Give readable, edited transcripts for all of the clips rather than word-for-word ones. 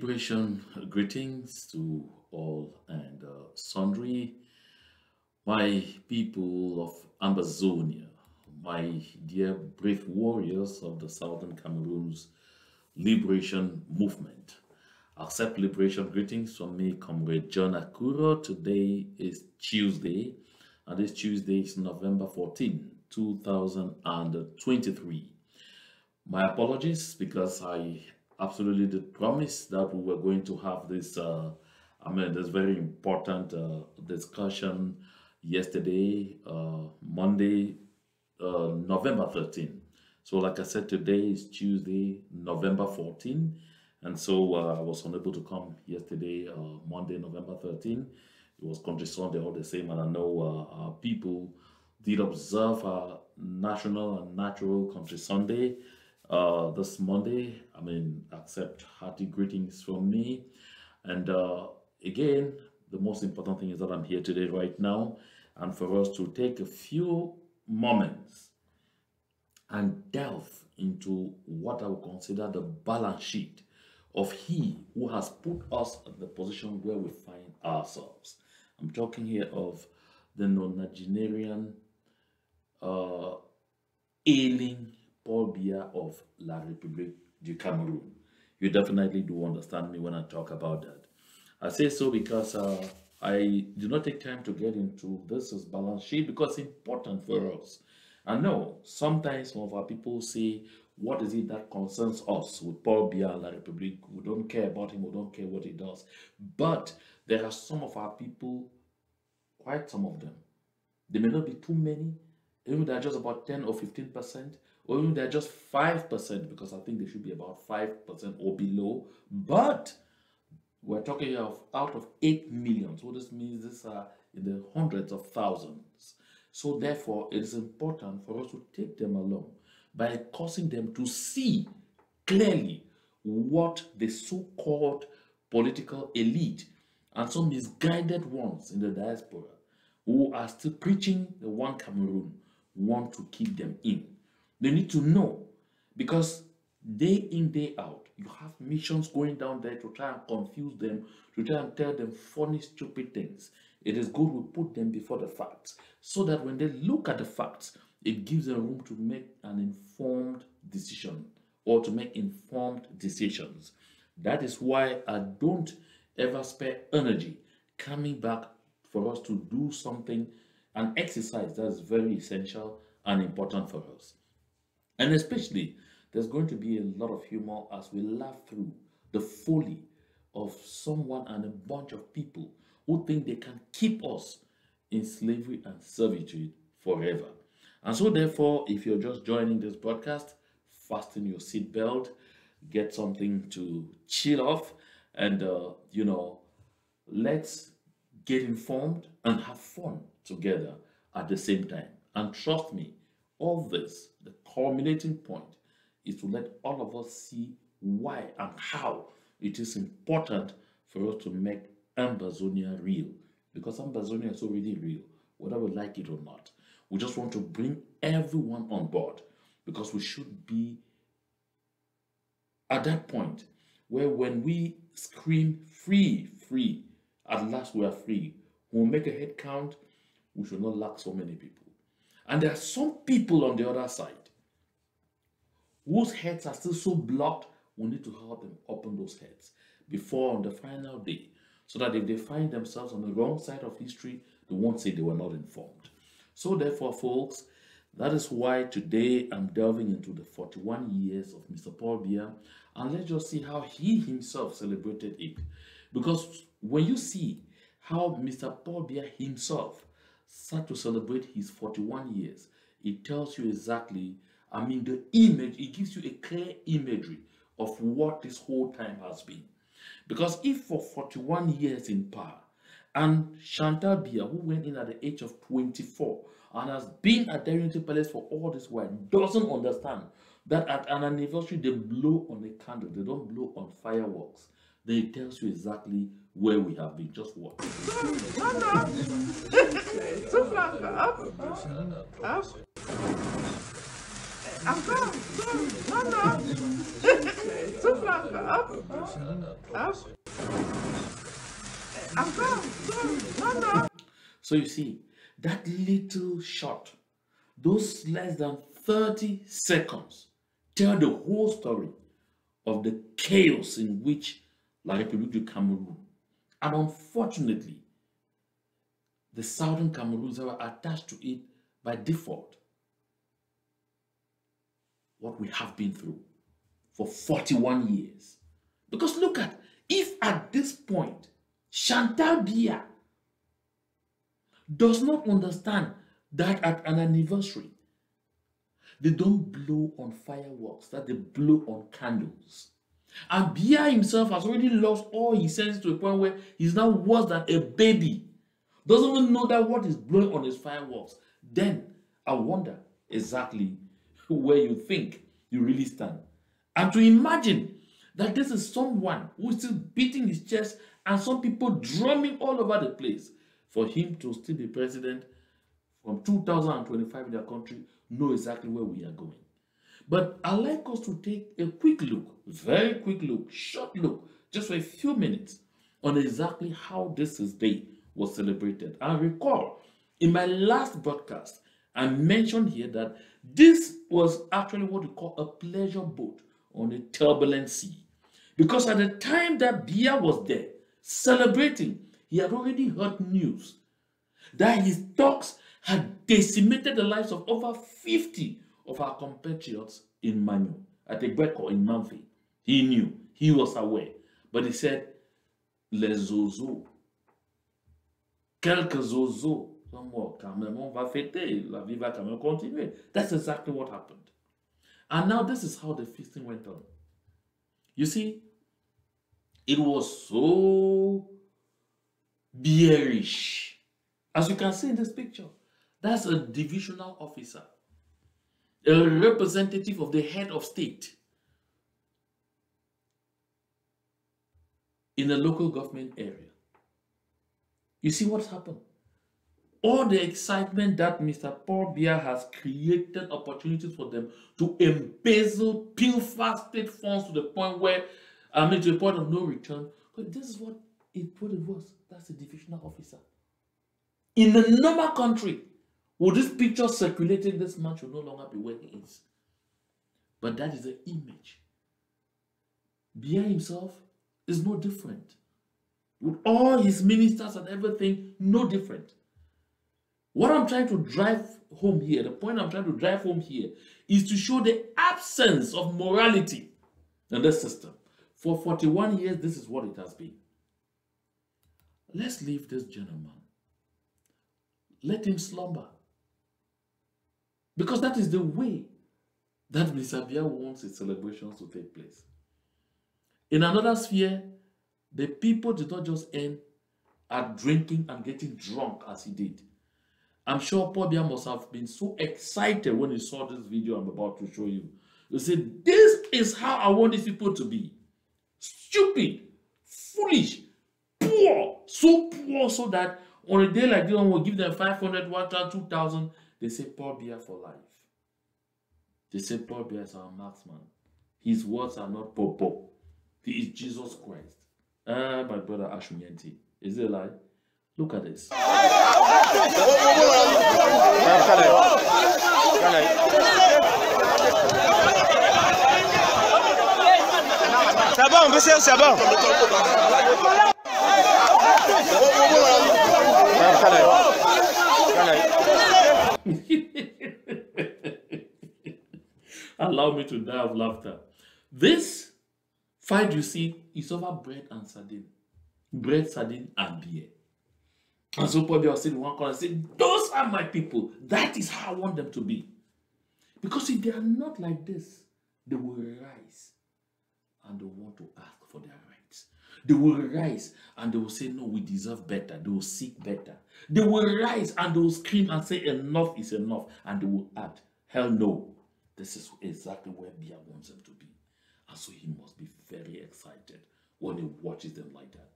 Liberation greetings to all and sundry, my people of Ambazonia, my dear brave warriors of the Southern Cameroon's liberation movement. Accept liberation greetings from me, Comrade John Akuro. Today is Tuesday, and this Tuesday is November 14, 2023. My apologies because I absolutely did promise that we were going to have this very important discussion yesterday, Monday, November 13. So, like I said, today is Tuesday, November 14. And so I was unable to come yesterday, Monday, November 13. It was Country Sunday, all the same. And I know our people did observe our national and natural Country Sunday this Monday. Accept hearty greetings from me. And again, the most important thing is that I'm here today, right now, and for us to take a few moments and delve into what I would consider the balance sheet of He who has put us in the position where we find ourselves. I'm talking here of the nonagenian ailing Paul Biya of La République du Cameroon. You definitely do understand me when I talk about that. I say so because I do not take time to get into this as balance sheet because it's important for us. I know sometimes some of our people say, what is it that concerns us with Paul Biya and La République? We don't care about him, we don't care what he does. But there are some of our people, quite some of them. They may not be too many, even they're just about 10 or 15%, or even they're just 5%, because I think they should be about 5% or below. But we're talking of out of 8 million. So this means these are in the hundreds of thousands. So therefore, it is important for us to take them along by causing them to see clearly what the so-called political elite and some misguided ones in the diaspora who are still preaching the one Cameroon want to keep them in. They need to know, because day in, day out, you have missions going down there to try and confuse them, to try and tell them funny, stupid things. It is good we put them before the facts, so that when they look at the facts, it gives them room to make an informed decision or to make informed decisions. That is why I don't ever spare energy coming back for us to do something, an exercise that is very essential and important for us. And especially, there's going to be a lot of humor as we laugh through the folly of someone and a bunch of people who think they can keep us in slavery and servitude forever. And so therefore, if you're just joining this broadcast, fasten your seatbelt, get something to chill off, and let's get informed and have fun together at the same time. And trust me, all this, the culminating point, is to let all of us see why and how it is important for us to make Ambazonia real. Because Ambazonia is already real, whether we like it or not. We just want to bring everyone on board, because we should be at that point where when we scream free, free, at last we are free. When we make a head count, we should not lack so many people. And there are some people on the other side whose heads are still so blocked, we need to help them open those heads before on the final day, so that if they find themselves on the wrong side of history, they won't say they were not informed. So therefore, folks, that is why today I'm delving into the 41 years of Mr. Paul Biya, and let's just see how he himself celebrated it. Because when you see how Mr. Paul Biya himself start to celebrate his 41 years, it tells you exactly, the image, it gives you a clear imagery of what this whole time has been. Because if for 41 years in power, and Chantal Biya, who went in at the age of 24 and has been at the Unity Palace for all this while, doesn't understand that at an anniversary they blow on a candle, they don't blow on fireworks, then it tells you exactly where we have been. Just watch. Souffle up. Up. Encore. No, no. So you see, that little shot, those less than 30 seconds, tell the whole story of the chaos in which La République du Cameroon, and unfortunately, the southern Cameroons were attached to it by default. What we have been through for 41 years. Because look at, if at this point, Chantal Biya does not understand that at an anniversary, they don't blow on fireworks, that they blow on candles. And Biya himself has already lost all his senses to a point where he's now worse than a baby. Doesn't even know that what is blowing on his fireworks. Then I wonder exactly where you think you really stand. And to imagine that this is someone who is still beating his chest and some people drumming all over the place for him to still be president from 2025 in their country, know exactly where we are going. But I'd like us to take a quick look, very quick look, short look, just for a few minutes on exactly how this day was celebrated. And recall, in my last broadcast, I mentioned here that this was actually what we call a pleasure boat on a turbulent sea. Because at the time that Biya was there, celebrating, he had already heard news that his talks had decimated the lives of over 50 of our compatriots in Manu, at Egbeko in Manfi. He knew, he was aware. But he said, les zozos, quelques zozos, quand même, on va fêter, la vie va quand même continuer. That's exactly what happened. And now this is how the feasting went on. You see, it was so bearish. As you can see in this picture, that's a divisional officer, a representative of the head of state in a local government area. You see what's happened? All the excitement that Mr. Paul Biya has created opportunities for them to embezzle, pilfer state funds to the point where, to the point of no return. But this is what it was. That's a divisional officer. In a normal country, would this picture circulating, this man should no longer be where he is. But that is the image. Biya himself is no different. With all his ministers and everything, no different. What I'm trying to drive home here, the point I'm trying to drive home here, is to show the absence of morality in this system. For 41 years, this is what it has been. Let's leave this gentleman. Let him slumber. Because that is the way that Mr. Biya wants his celebrations to take place. In another sphere, the people did not just end at drinking and getting drunk as he did. I'm sure Paul Biya must have been so excited when he saw this video I'm about to show you. He said, this is how I want these people to be. Stupid, foolish, poor, so that on a day like this one, we'll give them 500, 1,000, 2,000. They say Paul Biya for life. They say Paul Biya is our marksman. His words are not popo. He is Jesus Christ. My brother Ashunyanti. Is it a lie? Look at this. C'est bon, monsieur, c'est bon. Allow me to die of laughter. This fight, you see, is over bread and sardine. Bread, sardine, and beer. And so Paul Biya was sitting in one corner and said, those are my people. That is how I want them to be. Because if they are not like this, they will rise and they want to ask for their rights. They will rise and they will say, no, we deserve better. They will seek better. They will rise and they will scream and say, enough is enough. And they will add, hell no. This is exactly where Biya wants them to be. And so he must be very excited when he watches them like that.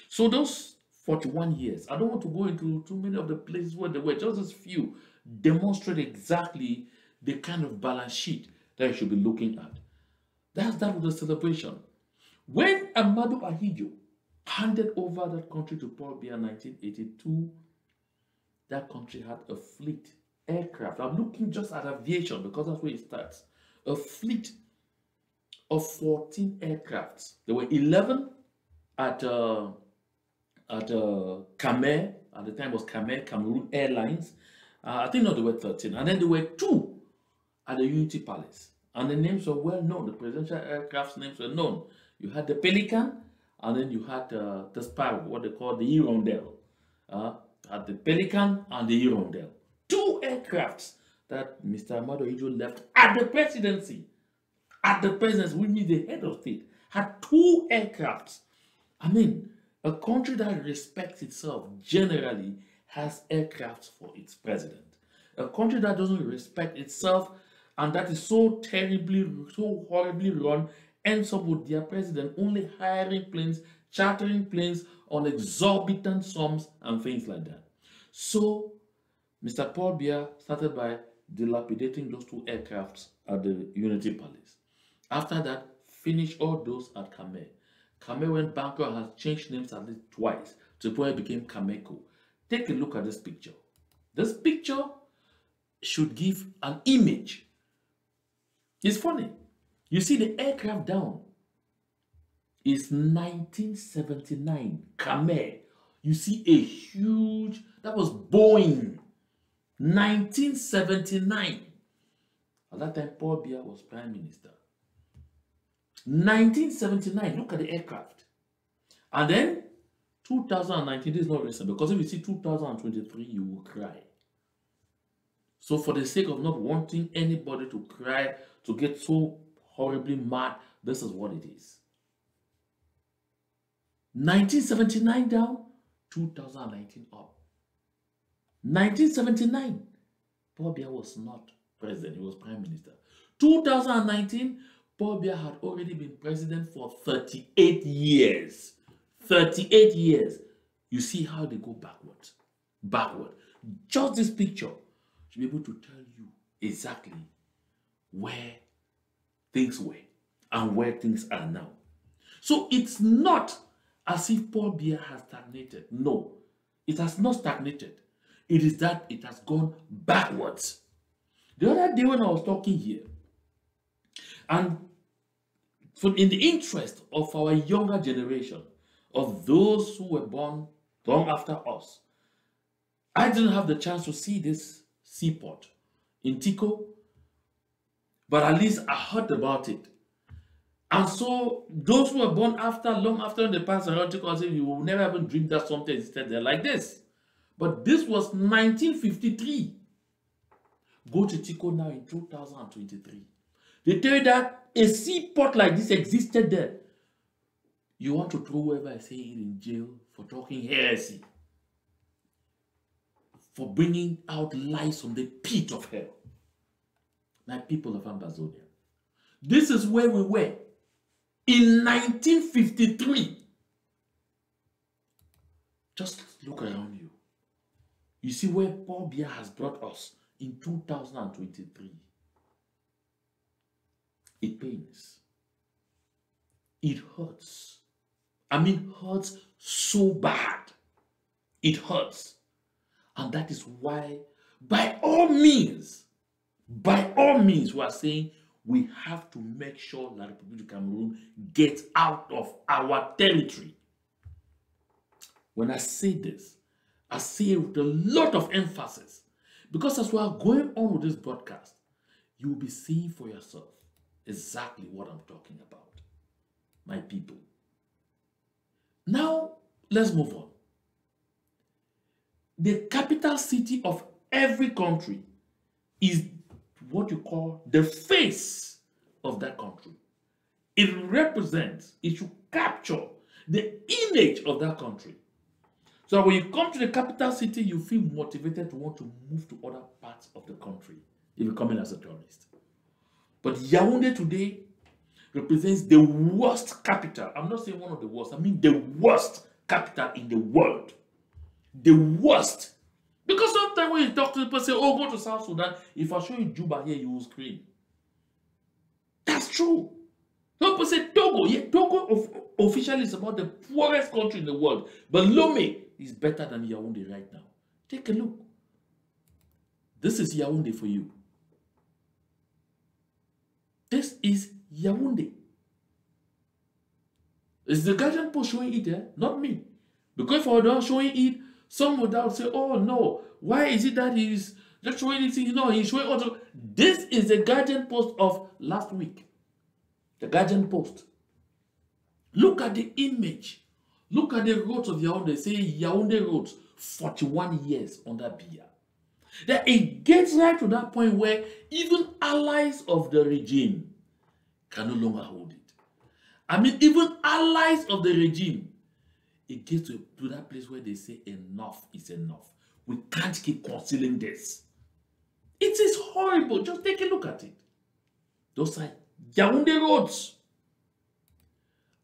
So those 41 years, I don't want to go into too many of the places where they were, just as few, demonstrate exactly the kind of balance sheet that you should be looking at. That was the celebration. When Ahmadu Ahidjo handed over that country to Paul Biya in 1982, that country had a fleet, aircraft. I'm looking just at aviation because that's where it starts. A fleet of 14 aircrafts. There were 11 at Khmer, at the time was Khmer, Cameroon Airlines. I think no, there were 13. And then there were 2 at the Unity Palace. And the names were well known. The presidential aircraft's names were known. You had the Pelican, and then you had the Sparrow, what they call the Hirondelle. At the Pelican and the Hirondelle. 2 aircrafts that Mr. Ahmadu Ahidjo left at the presidency. At the presidency, which means the head of state, had 2 aircrafts. I mean, a country that respects itself generally has aircrafts for its president. A country that doesn't respect itself and that is so terribly, so horribly run ends up with their president only hiring planes, chartering planes on exorbitant sums and things like that. So, Mr. Paul Biya started by dilapidating those 2 aircrafts at the Unity Palace. After that, finished all those at Khmer. Khmer went bankrupt and has changed names at least twice to the point it became Cameco. Take a look at this picture. This picture should give an image. It's funny. You see the aircraft down. It's 1979, Khmer. You see a huge, that was Boeing. 1979. At that time, Paul Biya was Prime Minister. 1979, look at the aircraft. And then 2019, this is not recent, because if you see 2023, you will cry. So for the sake of not wanting anybody to cry, to get so horribly mad, this is what it is. 1979 down, 2019 up. 1979, Paul Biya was not president, he was Prime Minister. 2019, Paul Biya had already been president for 38 years. 38 years. You see how they go backwards. Backward. Just this picture should be able to tell you exactly where things were and where things are now. So it's not as if Paul Biya has stagnated. No, it has not stagnated. It is that it has gone backwards. The other day when I was talking here, and in the interest of our younger generation, of those who were born long after us, I didn't have the chance to see this seaport in Tico, but at least I heard about it. And so those who were born after, long after the past around Tico, say you will never even dream that something existed there like this. But this was 1953. Go to Tico now in 2023. They tell you that a seaport like this existed there. You want to throw whoever I say in jail for talking heresy, for bringing out lies from the pit of hell. My people of Ambazonia, this is where we were in 1953. Just look around you. You see where Paul Biya has brought us in 2023. It pains. It hurts. I mean, hurts so bad. It hurts. And that is why, by all means, we are saying we have to make sure that the Republic of Cameroon gets out of our territory. When I say this, I say it with a lot of emphasis, because as we are going on with this broadcast, you will be seeing for yourself exactly what I'm talking about, my people. Now, let's move on. The capital city of every country is what you call the face of that country. It represents, it should capture the image of that country. So when you come to the capital city, you feel motivated to want to move to other parts of the country if you're coming as a tourist. But Yaoundé today represents the worst capital. I'm not saying one of the worst, I mean the worst capital in the world. The worst. Because sometimes when you talk to people, say, oh, go to South Sudan. If I show you Juba here, you will scream. That's true. People say Togo. Yeah, Togo officially is about the poorest country in the world. But Lomé is better than Yaoundé right now. Take a look. This is Yaoundé for you. This is Yaoundé. Is the Guardian Post showing it there? Not me. Because if I were not showing it, some would now say, oh no, why is it that he's just showing it? You know, he's showing also. This is the Guardian Post of last week. The Guardian Post. Look at the image. Look at the roads of Yaoundé. Say Yaoundé roads, 41 years under Biya. Then it gets right to that point where even allies of the regime can no longer hold it. I mean, even allies of the regime, it gets to that place where they say enough is enough. We can't keep concealing this. It is horrible. Just take a look at it. Those are Yaoundé roads.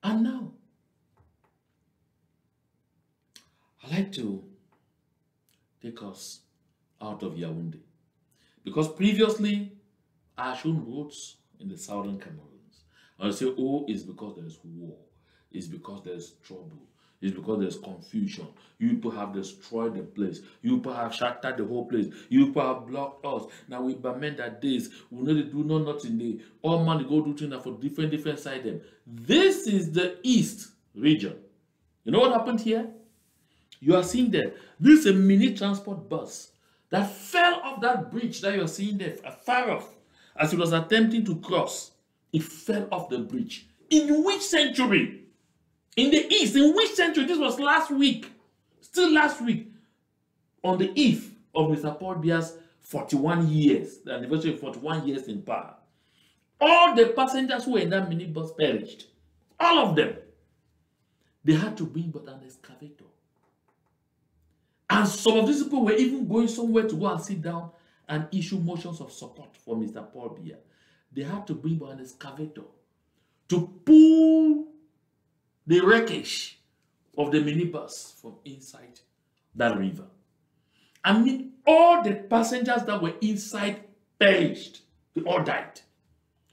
And now, I like to take us out of Yaoundé. Because previously, I shown roads in the southern Cameroons. I say, oh, it's because there's war. It's because there's trouble. It's because there's confusion. You people have destroyed the place. You people have shattered the whole place. You people have blocked us. Now we bament that days. We know they do nothing. They all man they go do things for different side them. This is the east region. You know what happened here? You are seeing there. This is a mini transport bus that fell off that bridge that you are seeing there far off as it was attempting to cross. It fell off the bridge. In which century? In the east. In which century? This was last week. Still last week. On the eve of Mr. Paul Biya's 41 years. The anniversary of 41 years in power. All the passengers who were in that minibus perished. All of them. They had to bring but an excavator. And some of these people were even going somewhere to go and sit down and issue motions of support for Mr. Paul Biya. They had to bring an excavator to pull the wreckage of the minibus from inside that river. I mean, all the passengers that were inside perished. They all died.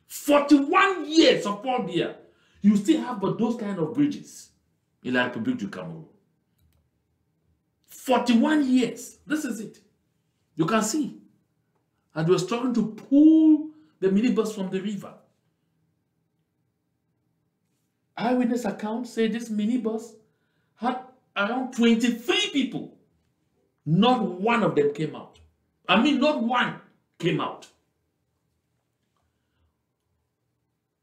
41 years of Paul Biya. You still have but those kind of bridges in La République du Cameroun. 41 years. This is it. You can see. And we're struggling to pull the minibus from the river. Eyewitness accounts say this minibus had around 23 people. Not one of them came out. I mean, not one came out.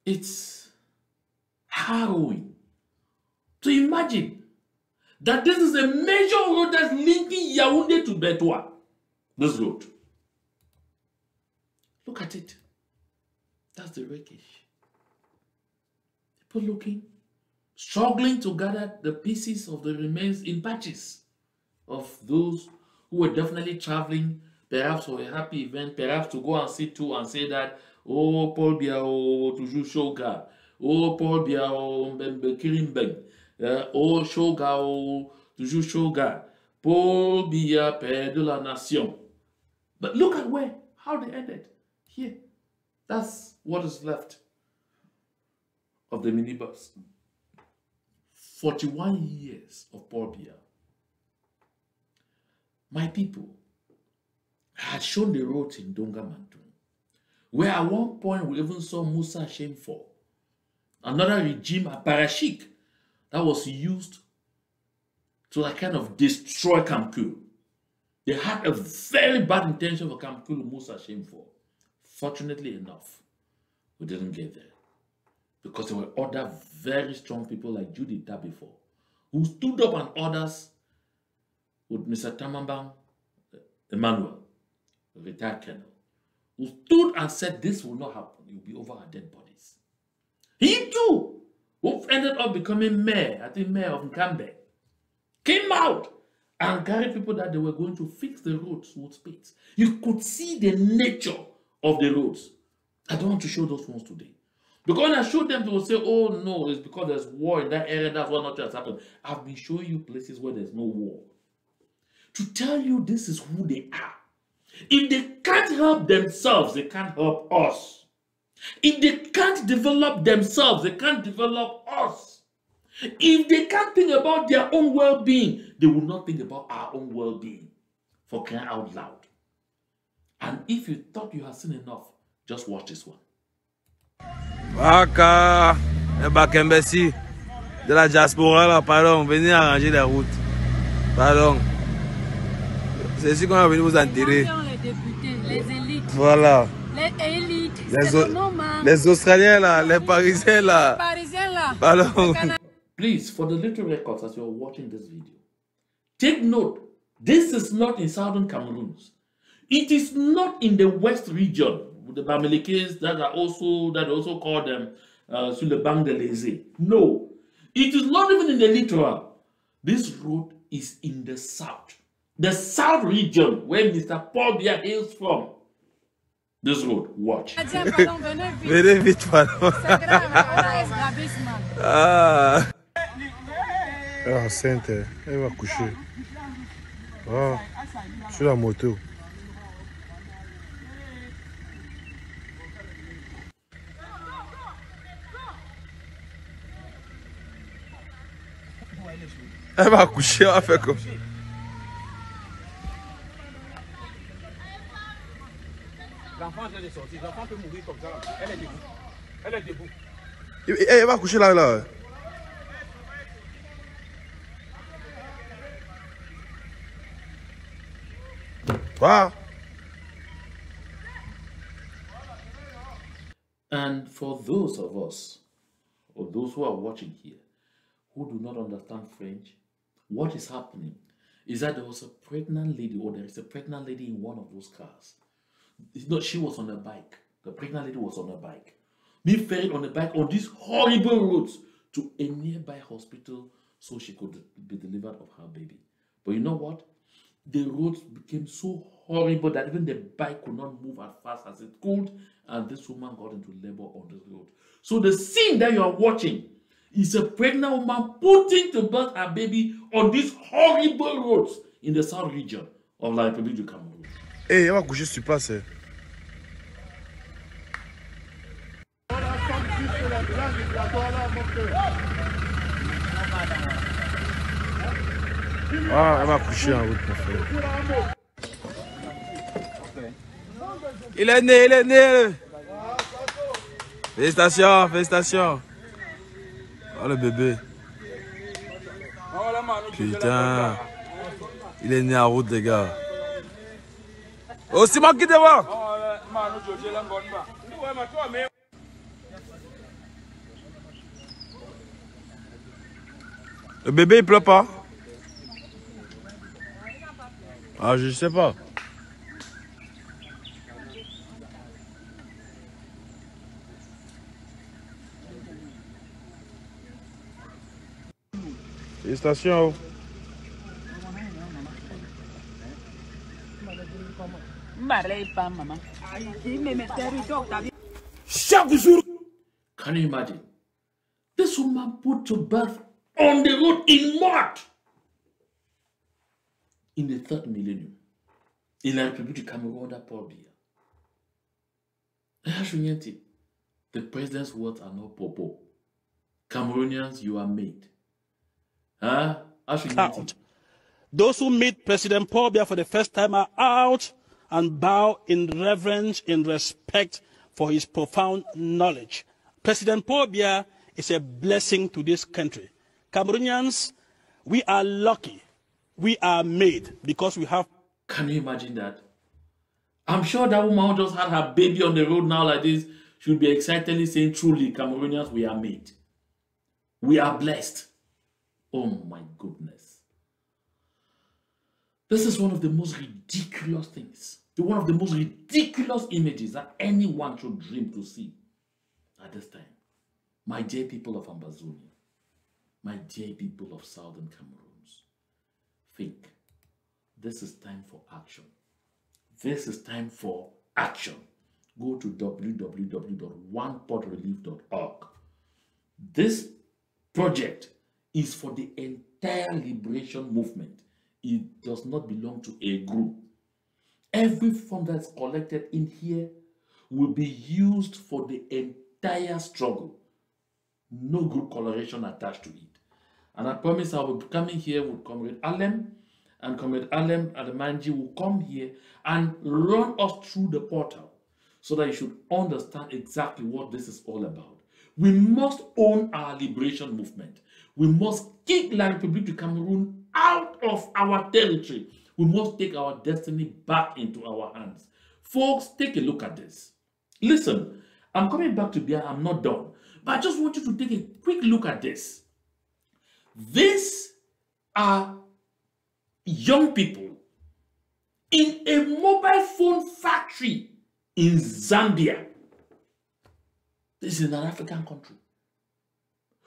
It's harrowing to imagine that this is a major road that's linking Yaoundé to Bertoua. This road. Look at it. That's the wreckage. People looking, struggling to gather the pieces of the remains in patches of those who were definitely traveling, perhaps for a happy event, perhaps to go and sit to and say that, oh, Paul Biya, oh, toujours Shoga, oh, Paul Biya, oh, Mbembe Kirimbeng, oh, Shoga, oh, toujours Shoga, Paul Biya, Père de la Nation. But look at how they ended. Here. That's what is left of the minibus. 41 years of Paul Biya. My people, I had shown the roads in Donga Mantung, where at one point we even saw Musa Shameful, another regime, a parashik, that was used to like kind of destroy Kamkulu. They had a very bad intention for Kamkulu, Musa Shameful. Fortunately enough, we didn't get there. Because there were other very strong people like Judith Tabifor, who stood up and others with Mr. Tamambang Emmanuel, a retired colonel, who stood and said this will not happen. It will be over our dead bodies. He too, who ended up becoming mayor, I think mayor of Nkambe, came out and carried people that they were going to fix the roads with spades. You could see the nature of the roads. I don't want to show those ones today. Because when I showed them, they will say, oh no, it's because there's war in that area, that's why nothing has happened. I've been showing you places where there's no war. To tell you this is who they are. If they can't help themselves, they can't help us. If they can't develop themselves, they can't develop us. If they can't think about their own well-being, they will not think about our own well-being. For crying out loud. And if you thought you have seen enough, just watch this one. Waka, Bakembesi, de la diaspora là, pardon, venez arranger les routes. Pardon. C'est ici qu'on a venu vous enterrer. Les députés, les élites. Voilà. Les élites. Les Australiens là, les Parisiens là. Les Parisiens là. Pardon. Please, for the little records as you're watching this video, take note, this is not in southern Cameroon. It is not in the west region, the Bamilekes that also call them sur le banc de l'Élysée. No, it is not even in the littoral. This road is in the south region where Mr. Paul Biya hails from. This road, watch. Venez vite, pardon. Ah. Elle est enceinte, elle va coucher. Ah, sur la moto. Elle va coucher, elle va faire comme ça. L'enfant vient de sortir, l'enfant peut mourir comme ça. Elle est debout. Elle est debout. Elle va coucher là. Wow. And for those of us, or those who are watching here, who do not understand French, what is happening is that there was a pregnant lady, or there is a pregnant lady in one of those cars. It's not, she was on a bike. The pregnant lady was on a bike. Being ferried on a bike on these horrible roads to a nearby hospital so she could be delivered of her baby. But you know what? The roads became so horrible that even the bike could not move as fast as it could, and this woman got into labor on this road. So the scene that you are watching is a pregnant woman putting to birth her baby on these horrible roads in the south region of La République du Cameroun. Hey, elle va coucher sur place. Ah, elle va coucher en route, mon frère. Il est né. Félicitations. Oh, le bébé. Putain. Il est né en route, les gars. Oh, c'est moi qui devant. Le bébé, il pleure pas. Ah, je sais pas. Félicitations. Chaque jour. Can you imagine? This woman put to birth on the road in mud in the third millennium in La République du Cameroun under Paul Biya. The president's words are not popo. Cameroonians, you are made. Huh? Out. Those who meet President Paul Biya for the first time are out and bow in reverence, in respect for his profound knowledge. President Paul Biya is a blessing to this country. Cameroonians, we are lucky. We are made because we have. Can you imagine that? I'm sure that woman who just had her baby on the road now like this should be excitedly saying, truly, Cameroonians, we are made. We are blessed. Oh my goodness. This is one of the most ridiculous things. One of the most ridiculous images that anyone should dream to see at this time. My dear people of Ambazonia, my dear people of Southern Cameroons, think. This is time for action. This is time for action. Go to www.onepotrelief.org. This project is for the entire liberation movement. It does not belong to a group. Every fund that's collected in here will be used for the entire struggle. No group coloration attached to it. And I promise I will be coming here with Comrade Alem, and Comrade Alem Adamanji will come here and run us through the portal so that you should understand exactly what this is all about. We must own our liberation movement. We must kick La République du Cameroon out of our territory. We must take our destiny back into our hands. Folks, take a look at this. Listen, I'm coming back to Bia. I'm not done. But I just want you to take a quick look at this. These are young people in a mobile phone factory in Zambia. This is an African country.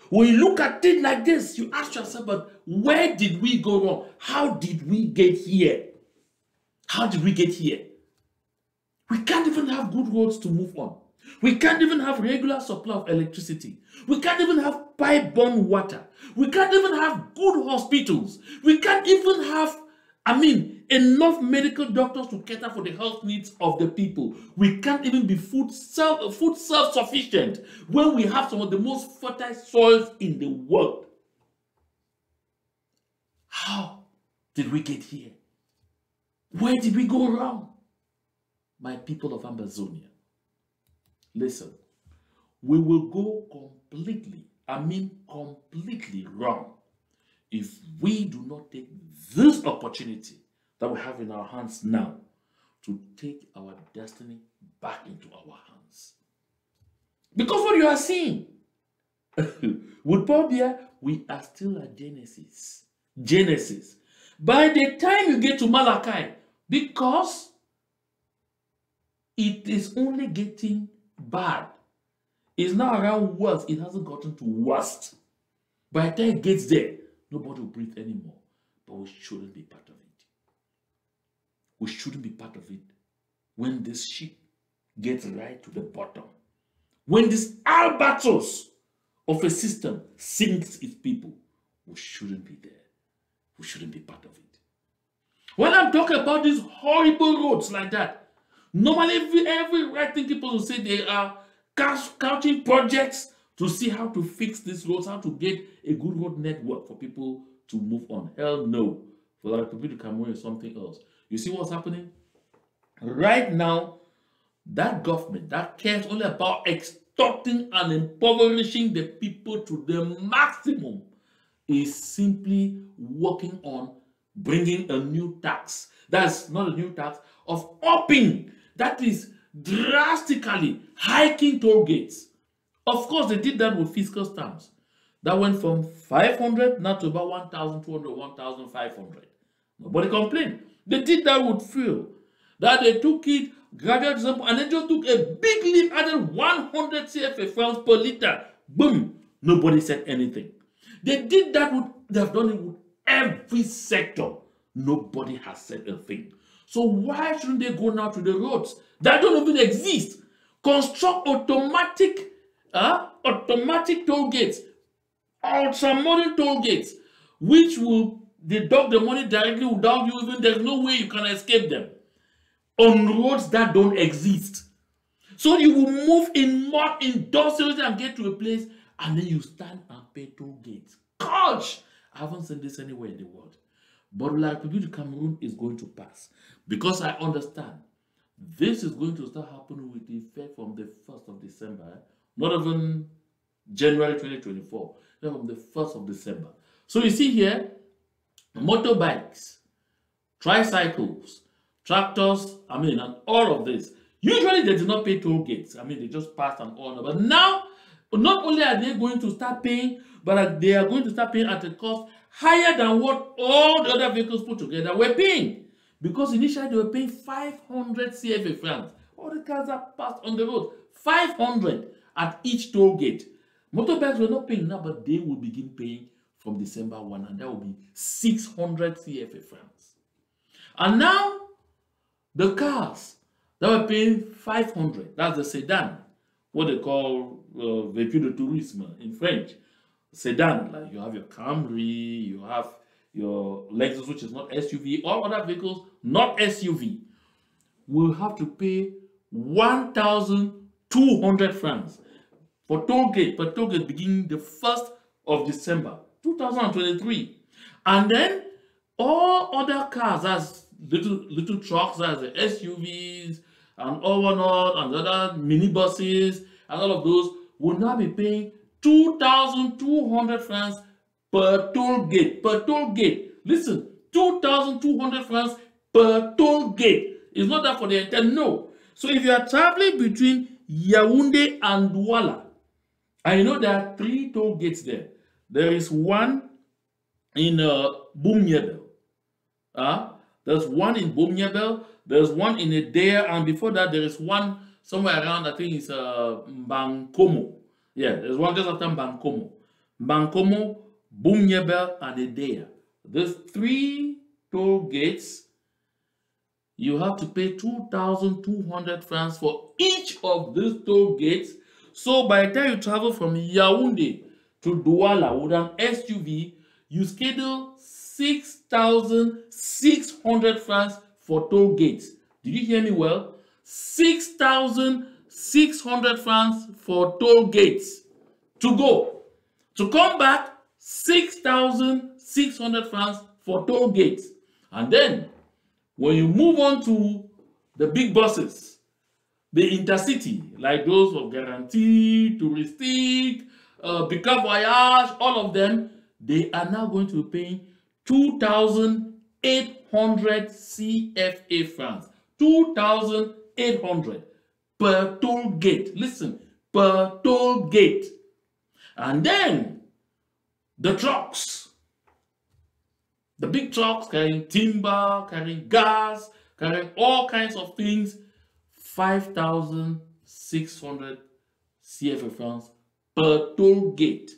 When you look at it like this, you ask yourself, but where did we go wrong? How did we get here? How did we get here? We can't even have good roads to move on. We can't even have regular supply of electricity. We can't even have pipe-borne water. We can't even have good hospitals. We can't even have, enough medical doctors to cater for the health needs of the people. We can't even be food self-sufficient when we have some of the most fertile soils in the world. How did we get here? Where did we go wrong? My people of Amazonia, listen, we will go completely wrong if we do not take this opportunity that we have in our hands now to take our destiny back into our hands. Because what you are seeing, with Paul Biya, we are still at Genesis. By the time you get to Malachi, because it is only getting bad. It's now around worse. It hasn't gotten to worst. By the time it gets there, nobody will breathe anymore. But we shouldn't be part of it. We shouldn't be part of it when this ship gets right to the bottom. When this albatross of a system sinks its people, we shouldn't be there. We shouldn't be part of it. When I'm talking about these horrible roads like that, normally every right-thinking person will say they are counting projects to see how to fix these roads, how to get a good road network for people to move on. Hell no. For the Republic of Cameroon is something else. You see what's happening? Right now, that government that cares only about extorting and impoverishing the people to the maximum is simply working on bringing a new tax. That's not a new tax, of upping. That is drastically hiking toll gates. Of course, they did that with fiscal stamps. That went from 500 now to about 1,200, 1,500. Nobody complained. They did that with fuel. That they took it gradually, and they just took a big leap, added 100 CFA francs per liter. Boom! Nobody said anything. They did that with, they've done it with every sector. Nobody has said a thing. So why shouldn't they go now to the roads that don't even exist? Construct automatic toll gates, ultra-modern toll gates, which will deduct the money directly without you even, there's no way you can escape them, on roads that don't exist. So you will move in more industrially and get to a place, and then you stand and pay toll gates. Gosh, I haven't seen this anywhere in the world. But La République du Cameroon is going to pass, because I understand this is going to start happening with effect from the 1st of December, not even January 2024, from the 1st of December. So you see here, motorbikes, tricycles, tractors, and all of this. Usually they do not pay toll gates. They just pass and all. But now, not only are they going to start paying, but they are going to start paying at a cost higher than what all the other vehicles put together were paying. Because initially they were paying 500 CFA francs. All the cars that passed on the road, 500 at each toll gate. Motorbikes were not paying now, but they will begin paying from December 1, and that will be 600 CFA francs. And now, the cars that were paying 500, that's the sedan, what they call véhicule de tourisme in French. Sedan, like you have your Camry, you have your Lexus, which is not SUV, all other vehicles, not SUV, will have to pay 1,200 francs for toll gate beginning the 1st of December 2023. And then all other cars, as little trucks, as the SUVs and all whatnot, and other minibuses and all of those will now be paying 2,200 francs per toll gate. Per toll gate. Listen, 2,200 francs per toll gate. It's not that for the entire, no. So if you are traveling between Yaoundé and Douala, and you know there are 3 toll gates there. There is one in Boumniebel. There's one in Boumniebel, there's one in Edea, and before that there is one somewhere around, I think it's Mbankomo. Yeah, there's one just after Mbankomo. Mbankomo, Boumniebel, and Edea. There's 3 toll gates. You have to pay 2,200 francs for each of these toll gates. So by the time you travel from Yaoundé to Douala with an SUV, you schedule 6,600 francs for toll gates. Did you hear me well? 6,600 francs for toll gates to go. To come back, 6,600 francs for toll gates. And then, when you move on to the big buses, the intercity, like those of Guarantee, Touristique, Bika Voyage, all of them, they are now going to be paying 2,800 CFA francs. 2,800 per toll gate. Listen, per toll gate. And then the trucks. The big trucks carrying timber, carrying gas, carrying all kinds of things. 5,600 CFA francs per toll gate.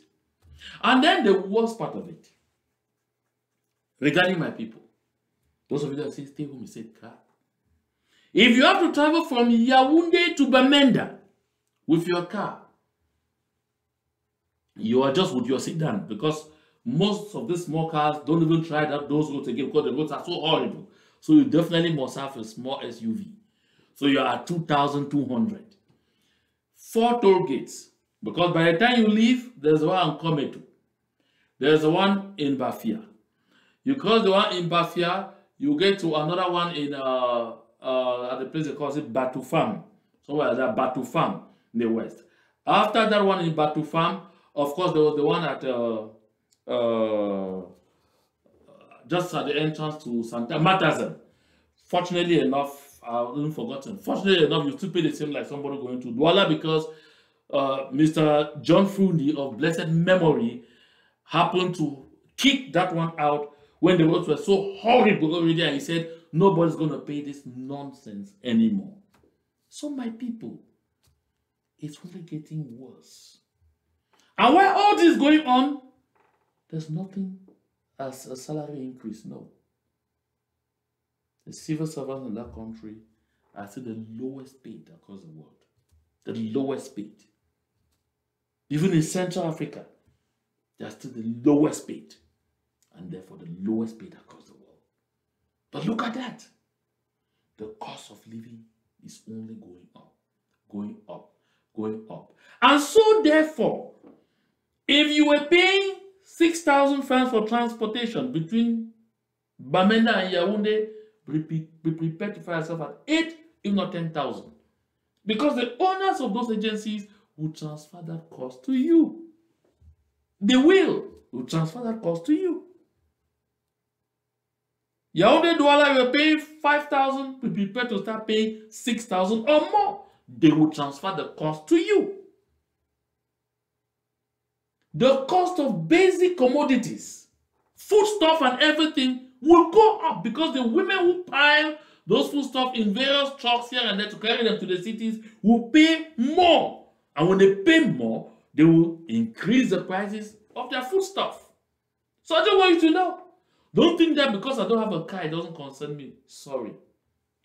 And then the worst part of it, regarding my people, those of you that say stay home, you said car. If you have to travel from Yaoundé to Bamenda with your car, you are just with your sedan, because most of these small cars don't even try those roads again because the roads are so horrible. So you definitely must have a small SUV. So you are at 2,200. 4 toll gates. Because by the time you leave, there's one in Kometu. There's the one in Bafia. You cross the one in Bafia, you get to another one in at the place they call it Batufam. Somewhere like that, Batufam in the west. After that one in Batufam, of course, there was the one at just at the entrance to Santa Matazan. Fortunately enough, I haven't forgotten. Fortunately enough, you still pay the same like somebody going to Douala, because Mr. John Frundi of blessed memory happened to kick that one out when the roads were so horrible already, and he said nobody's going to pay this nonsense anymore. So my people, it's only getting worse. And while all this is going on, there's nothing as a salary increase, no. The civil servants in that country are still the lowest paid across the world. The lowest paid. Even in Central Africa, they are still the lowest paid. And therefore the lowest paid across the world. But look at that. The cost of living is only going up, going up, going up. And so therefore, if you were paying 6,000 francs for transportation between Bamenda and Yaoundé, be prepared to find yourself at 8, if not 10,000. Because the owners of those agencies will transfer that cost to you. They will transfer that cost to you. Yaoundé Douala, you were paying 5,000, be prepared to start paying 6,000 or more. They will transfer the cost to you. The cost of basic commodities, foodstuff and everything will go up, because the women who pile those foodstuff in various trucks here and there to carry them to the cities will pay more. And when they pay more, they will increase the prices of their foodstuff. So I just want you to know, don't think that because I don't have a car, it doesn't concern me. Sorry.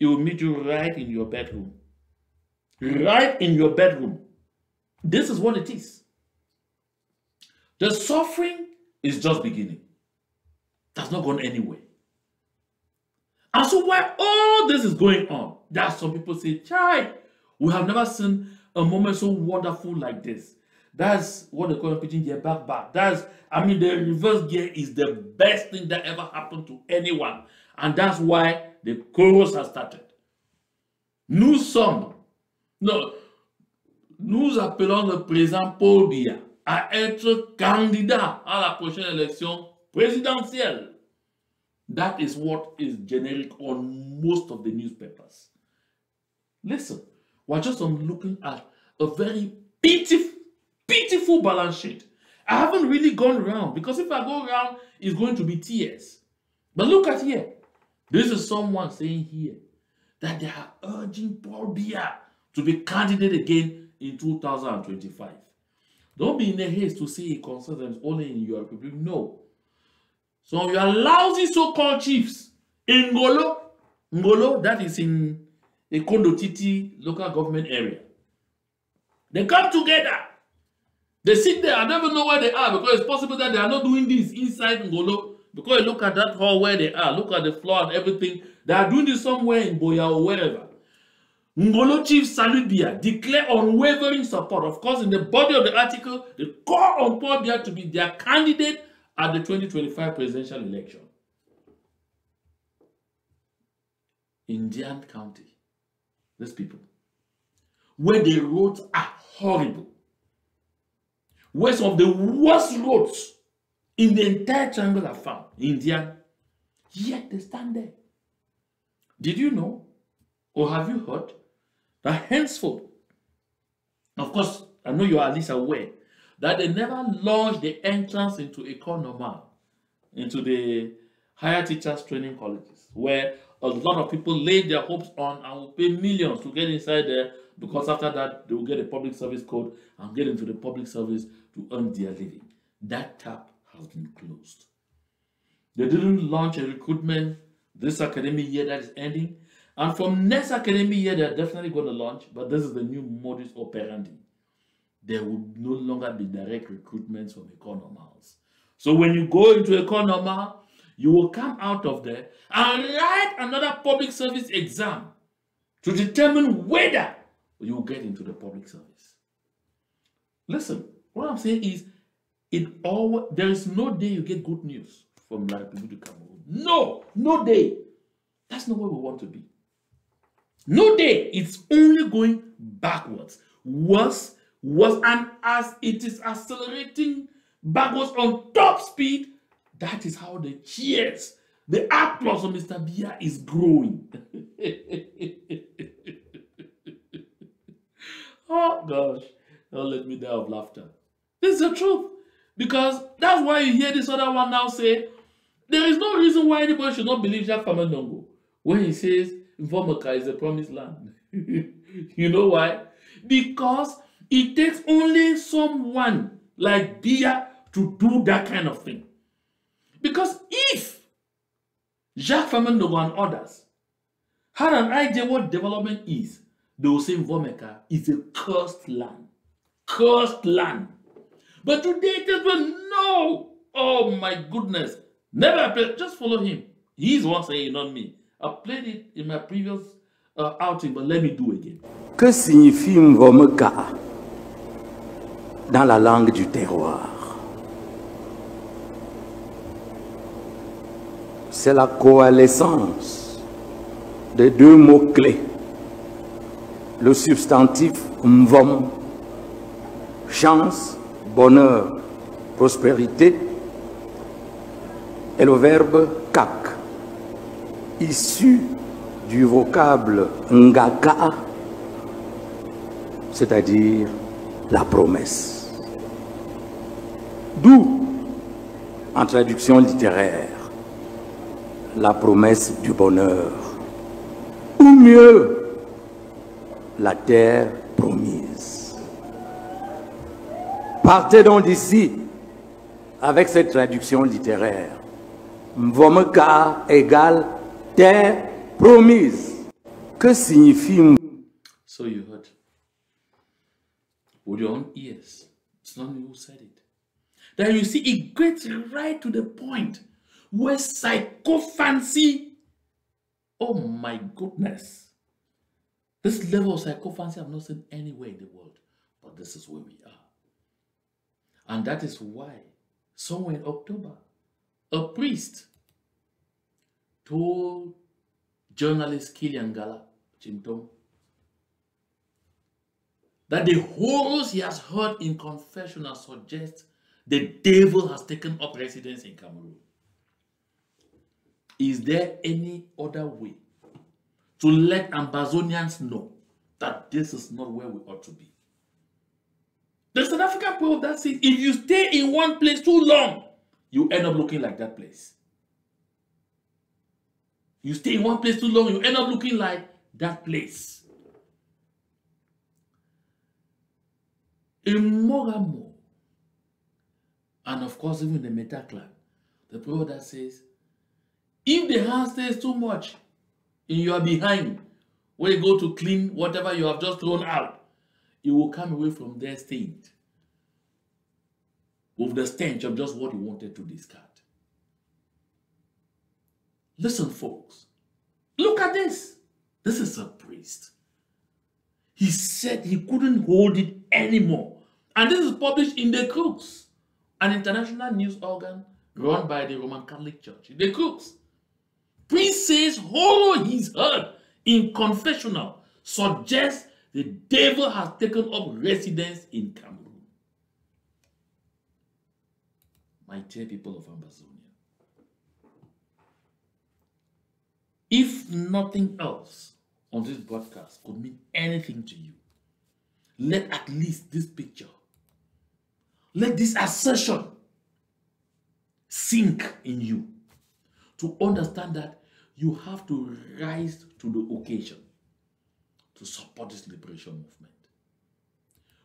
It will meet you right in your bedroom. Right in your bedroom. This is what it is. The suffering is just beginning. That's not gone anywhere. And so while all this is going on, there are some people say, child, We have never seen a moment so wonderful like this. That's what they call pitching gear back. I mean, the reverse gear is the best thing that ever happened to anyone. And that's why the chorus has started. Nous appelons le président Paul Biya à être candidat à la prochaine élection présidentielle. That is what is generic on most of the newspapers. Listen, we're just looking at a very pitiful balance sheet. I haven't really gone around, because if I go around, it's going to be tears. But look at here. This is someone saying here that they are urging Paul Biya to be candidate again in 2025. Don't be in a haste to say it concerns them only in your republic. No. So you are lousy so-called chiefs in Ngolo, that is in a Kondotiti local government area. They come together. They sit there. I don't even know where they are, because it's possible that they are not doing this inside Ngolo. Because you look at that hall where they are, look at the floor and everything. They are doing this somewhere in Boya or wherever. Ngolo Chief Salute Biya declare unwavering support. Of course, in the body of the article, they call on Paul Biya to be their candidate at the 2025 presidential election. Indian County, these people, where the roads are horrible, where some of the worst roads in the entire triangle are found, Indian, yet they stand there. Did you know, or have you heard, that henceforth, of course, I know you are at least aware, that they never launched the entrance into Ecole Normale, into the higher teachers training colleges, where a lot of people laid their hopes on and will pay millions to get inside there, because after that, they will get a public service code and get into the public service to earn their living. That tap has been closed. They didn't launch a recruitment this academic year that is ending. And from next academic year, they're definitely going to launch, but this is the new modus operandi. There will no longer be direct recruitments from Ecole Normales. So when you go into Ecole Normale, you will come out of there and write another public service exam to determine whether you will get into the public service. Listen, what I'm saying is, there is no day you get good news from La République du Cameroun. No day. That's not where we want to be. No day. It's only going backwards. Worse, and as it is accelerating backwards on top speed, that is how the cheers, the applause of Mr. Biya is growing. Oh gosh, don't let me die of laughter. This is the truth. Because that's why you hear this other one now say, there is no reason why anybody should not believe Jacques Famendongo when he says Mvomoka is a promised land. You know why? Because it takes only someone like Biya to do that kind of thing. Because if Jacques Famendongo and others had an idea what development is, they will say Mvomoka is a cursed land. Cursed land. But today, it is no. Oh my goodness. Never play. Just follow him. He's the one saying, not me. I played it in my previous outing, but let me do it again. Que signifie Mvomoka dans la langue du terroir? C'est la coalescence de deux mots-clés. Le substantif Mvom, chance, bonheur, prospérité, et le verbe kak, issu du vocable ngaka, c'est-à-dire la promesse. D'où, en traduction littéraire, la promesse du bonheur, ou mieux, la terre promise. Partez donc d'ici avec cette traduction littéraire. Mvomoka égale terre promise. Que signifie? So you heard with your own ears. It's not me who said it. Then you see it gets right to the point where psychophancy, oh my goodness, This level of sycophancy I've not seen anywhere in the world. But this is where we are. And that is why, somewhere in October, a priest told journalist Kilian Gala Chimtom that the horrors he has heard in confessional suggest the devil has taken up residence in Cameroon. Is there any other way to let Ambazonians know that this is not where we ought to be? There's an African proverb that says, if you stay in one place too long, you end up looking like that place. You stay in one place too long, you end up looking like that place. In Mogamo, and of course even the Meta clan, the proverb that says, if the hand stays too much in your behind, when you go to clean whatever you have just thrown out, you will come away from there stained with the stench of just what you wanted to discard. Listen, folks. Look at this. This is a priest. He said he couldn't hold it anymore. And this is published in The Crooks, an international news organ run by the Roman Catholic Church. The Crooks. Priest says horror he's heard in confessional suggests the devil has taken up residence in Cameroon. My dear people of Ambazonia, if nothing else on this broadcast could mean anything to you, let at least this picture, let this assertion sink in you to understand that you have to rise to the occasion to support this liberation movement.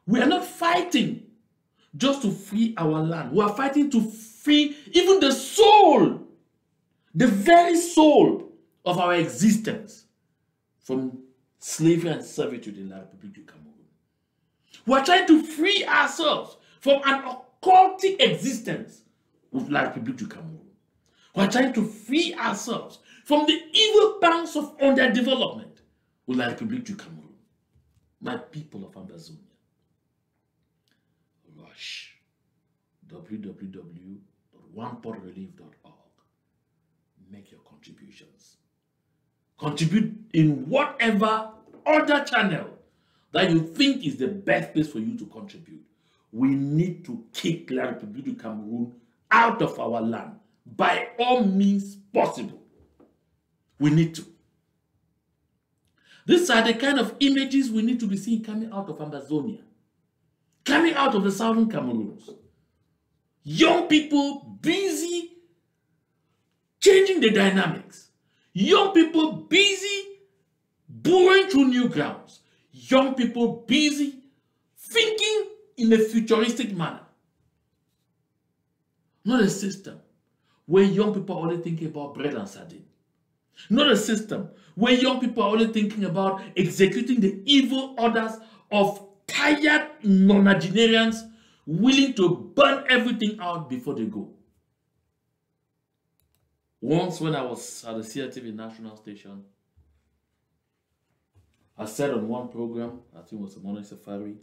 We are not fighting just to free our land. We are fighting to free even the soul, the very soul of our existence from slavery and servitude in La République du Cameroun. We are trying to free ourselves from an occultic existence with La République du Cameroun. We are trying to free ourselves from the evil pangs of underdevelopment with La République du Cameroun. My people of Ambazonia, rush www.onepotrelief.org. Make your contributions. Contribute in whatever other channel that you think is the best place for you to contribute. We need to kick La République du Cameroon out of our land by all means possible. We need to. These are the kind of images we need to be seeing coming out of Ambazonia, coming out of the southern Cameroons. Young people busy changing the dynamics. Young people busy boring through new grounds. Young people busy thinking in a futuristic manner. Not a system where young people are only thinking about bread and sardine. Not a system where young people are only thinking about executing the evil orders of tired nonagenarians willing to burn everything out before they go. Once when I was at the CRTV national station, I said on one program, I think it was a morning safari,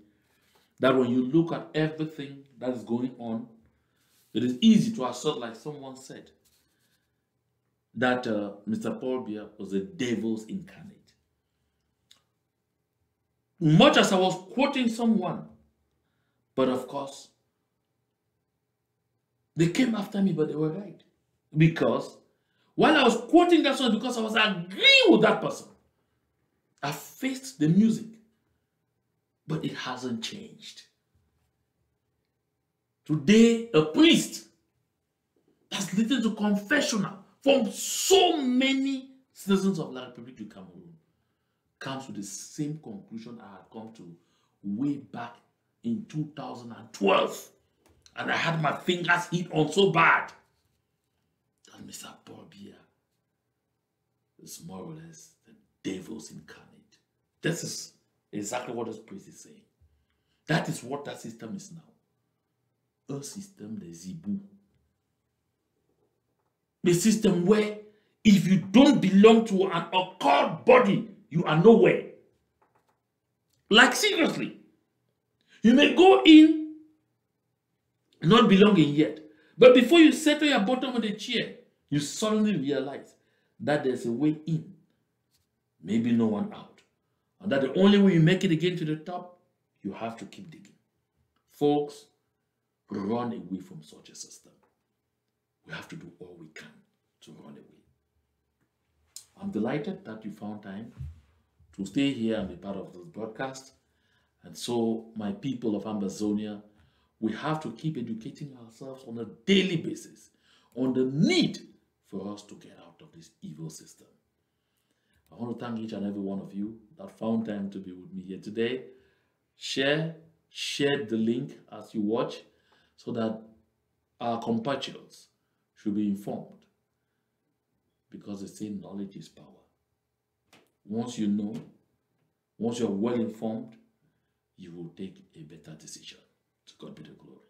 that when you look at everything that is going on, it is easy to assert, like someone said, that Mr. Paul Biya was the devil's incarnate. Much as I was quoting someone, but of course, they came after me, but they were right. Because while I was quoting that song, because I was agreeing with that person, I faced the music, but it hasn't changed. Today, a priest has listened to confessional from so many citizens of La République du Cameroon comes to the same conclusion I had come to way back in 2012. And I had my fingers hit on so bad that Mr. Paul Biya is more or less the devil's incarnate. This is exactly what this priest is saying. That is what that system is now. A system de Zibou. A system where if you don't belong to an occult body, you are nowhere. Like seriously. You may go in not belonging yet, but before you settle your bottom of the chair, you suddenly realize that there's a way in, maybe no one out, and that the only way you make it again to the top, you have to keep digging. Folks, run away from such a system. We have to do all we can to run away. I'm delighted that you found time to stay here and be part of this broadcast. And so, my people of Ambazonia, we have to keep educating ourselves on a daily basis on the need for us to get out of this evil system. I want to thank each and every one of you that found time to be with me here today. Share the link as you watch so that our compatriots should be informed, because they say knowledge is power. Once you know, once you're well informed, you will take a better decision. To God be the glory.